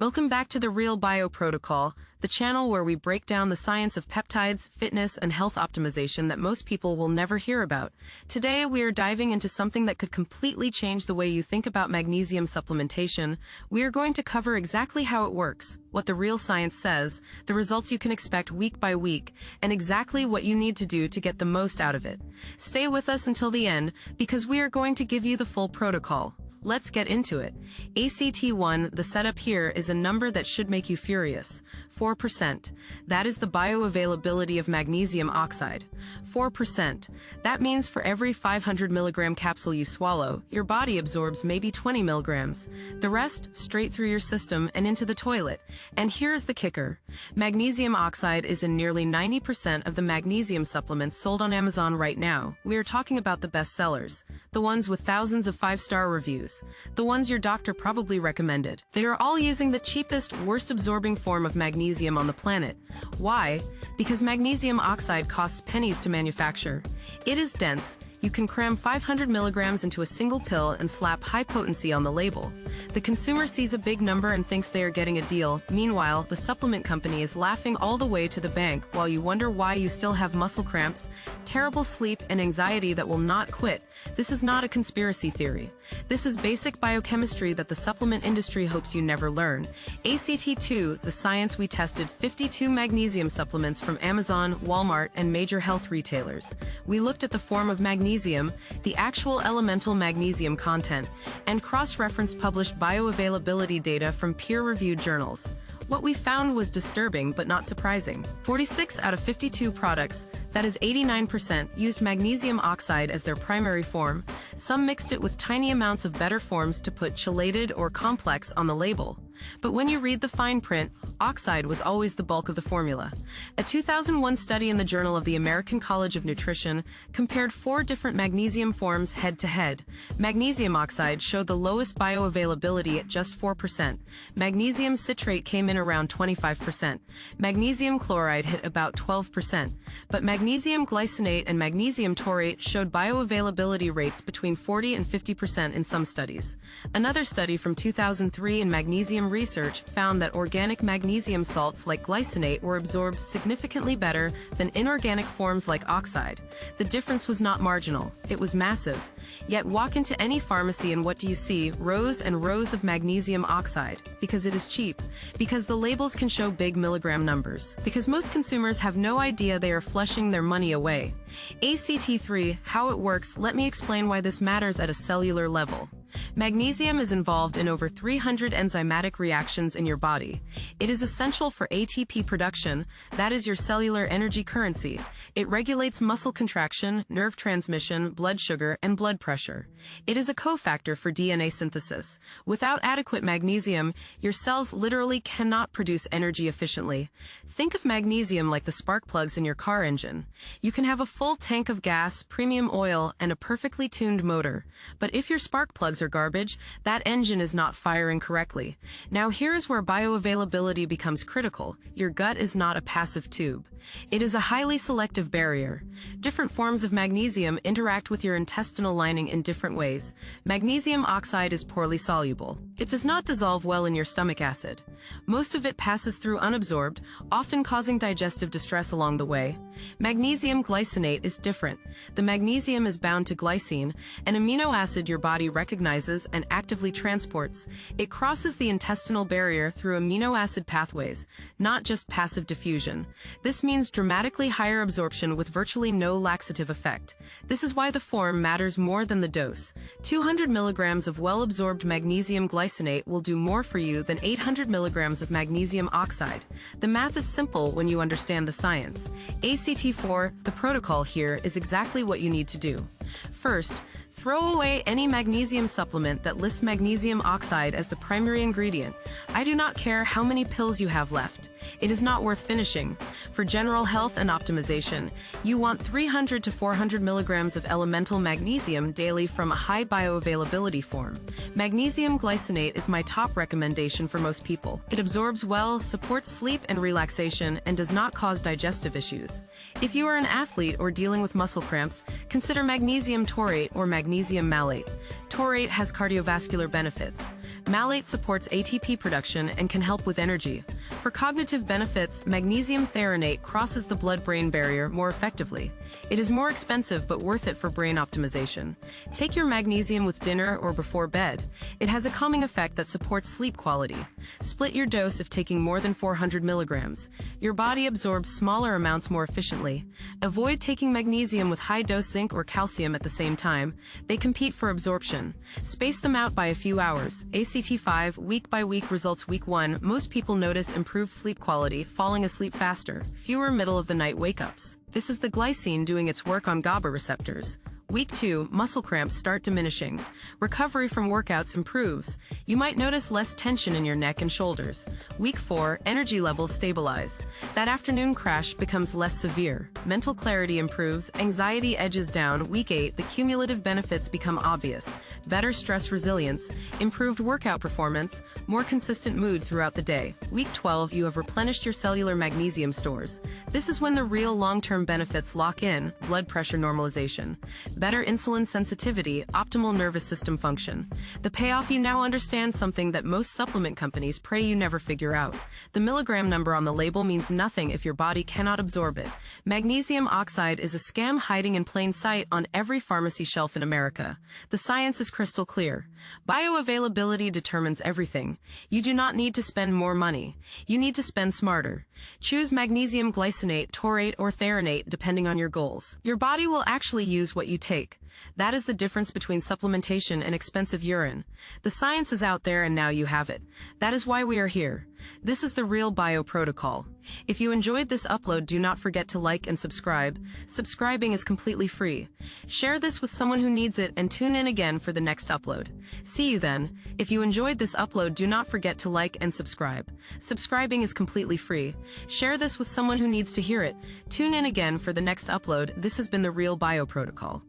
Welcome back to the Real Bio Protocol, the channel where we break down the science of peptides, fitness, and health optimization that most people will never hear about. Today, we are diving into something that could completely change the way you think about magnesium supplementation. We are going to cover exactly how it works, what the real science says, the results you can expect week by week, and exactly what you need to do to get the most out of it. Stay with us until the end, because we are going to give you the full protocol. Let's get into it. ACT1, the setup here, is a number that should make you furious. 4%. That is the bioavailability of magnesium oxide. 4%. That means for every 500 milligram capsule you swallow, your body absorbs maybe 20 milligrams. The rest, straight through your system and into the toilet. And here's the kicker. Magnesium oxide is in nearly 90% of the magnesium supplements sold on Amazon right now. We are talking about the best sellers. The ones with thousands of 5-star reviews. The ones your doctor probably recommended. They are all using the cheapest, worst absorbing form of magnesium on the planet. Why? Because magnesium oxide costs pennies to manufacture. It is dense. You can cram 500 milligrams into a single pill and slap high potency on the label. The consumer sees a big number and thinks they are getting a deal. Meanwhile, the supplement company is laughing all the way to the bank while you wonder why you still have muscle cramps, terrible sleep, and anxiety that will not quit. This is not a conspiracy theory. This is basic biochemistry that the supplement industry hopes you never learn. ACT2, the science. We tested 52 magnesium supplements from Amazon, Walmart, and major health retailers. We looked at the form of magnesium, the actual elemental magnesium content, and cross-referenced published bioavailability data from peer-reviewed journals. What we found was disturbing but not surprising. 46 out of 52 products, that is 89%, used magnesium oxide as their primary form. Some mixed it with tiny amounts of better forms to put chelated or complex on the label. But when you read the fine print, oxide was always the bulk of the formula. A 2001 study in the Journal of the American College of Nutrition compared 4 different magnesium forms head-to-head. Magnesium oxide showed the lowest bioavailability at just 4%. Magnesium citrate came in around 25%. Magnesium chloride hit about 12%. But magnesium glycinate and magnesium taurate showed bioavailability rates between 40 and 50% in some studies. Another study from 2003 in Magnesium Research found that organic magnesium salts like glycinate were absorbed significantly better than inorganic forms like oxide. The difference was not marginal, it was massive. Yet walk into any pharmacy and what do you see? Rows and rows of magnesium oxide. Because it is cheap. Because the labels can show big milligram numbers. Because most consumers have no idea they are flushing their money away. ACT3, how it works, let me explain why this matters at a cellular level. Magnesium is involved in over 300 enzymatic reactions in your body. It is essential for ATP production, that is your cellular energy currency. It regulates muscle contraction, nerve transmission, blood sugar, and blood pressure. It is a cofactor for DNA synthesis. Without adequate magnesium, your cells literally cannot produce energy efficiently. Think of magnesium like the spark plugs in your car engine. You can have a full tank of gas, premium oil, and a perfectly tuned motor. But if your spark plugs are garbage, that engine is not firing correctly. Now here's where bioavailability becomes critical. Your gut is not a passive tube. It is a highly selective barrier. Different forms of magnesium interact with your intestinal lining in different ways. Magnesium oxide is poorly soluble. It does not dissolve well in your stomach acid. Most of it passes through unabsorbed, often causing digestive distress along the way. Magnesium glycinate is different. The magnesium is bound to glycine, an amino acid your body recognizes and actively transports. It crosses the intestinal barrier through amino acid pathways, not just passive diffusion. This means dramatically higher absorption with virtually no laxative effect. This is why the form matters more than the dose. 200 milligrams of well-absorbed magnesium glycinate will do more for you than 800 milligrams of magnesium oxide. The math is simple when you understand the science. ACT4, the protocol here, is exactly what you need to do. First, throw away any magnesium supplement that lists magnesium oxide as the primary ingredient. I do not care how many pills you have left. It is not worth finishing. For general health and optimization, you want 300 to 400 milligrams of elemental magnesium daily from a high bioavailability form. Magnesium glycinate is my top recommendation for most people. It absorbs well, supports sleep and relaxation, and does not cause digestive issues. If you are an athlete or dealing with muscle cramps, consider magnesium taurate or magnesium malate. Taurate has cardiovascular benefits. Malate supports ATP production and can help with energy. For cognitive benefits, magnesium threonate crosses the blood-brain barrier more effectively. It is more expensive but worth it for brain optimization. Take your magnesium with dinner or before bed. It has a calming effect that supports sleep quality. Split your dose if taking more than 400 milligrams. Your body absorbs smaller amounts more efficiently. Avoid taking magnesium with high-dose zinc or calcium at the same time. They compete for absorption. Space them out by a few hours. ACT5, week by week results. Week 1, most people notice improved sleep quality, falling asleep faster, fewer middle-of-the-night wake-ups. This is the glycine doing its work on GABA receptors. Week 2, muscle cramps start diminishing. Recovery from workouts improves. You might notice less tension in your neck and shoulders. Week 4, energy levels stabilize. That afternoon crash becomes less severe. Mental clarity improves, anxiety edges down. Week 8, the cumulative benefits become obvious. Better stress resilience, improved workout performance, more consistent mood throughout the day. Week 12, you have replenished your cellular magnesium stores. This is when the real long-term benefits lock in: blood pressure normalization, better insulin sensitivity, optimal nervous system function. The payoff: you now understand something that most supplement companies pray you never figure out. The milligram number on the label means nothing if your body cannot absorb it. Magnesium oxide is a scam hiding in plain sight on every pharmacy shelf in America. The science is crystal clear. Bioavailability determines everything. You do not need to spend more money. You need to spend smarter. Choose magnesium glycinate, taurate, or threonate depending on your goals. Your body will actually use what you take. That is the difference between supplementation and expensive urine. The science is out there and now you have it. That is why we are here. This is the real bio protocol. If you enjoyed this upload, do not forget to like and subscribe. Subscribing is completely free. Share this with someone who needs it and tune in again for the next upload. See you then. If you enjoyed this upload, do not forget to like and subscribe. Subscribing is completely free. Share this with someone who needs to hear it. Tune in again for the next upload. This has been the real bio protocol.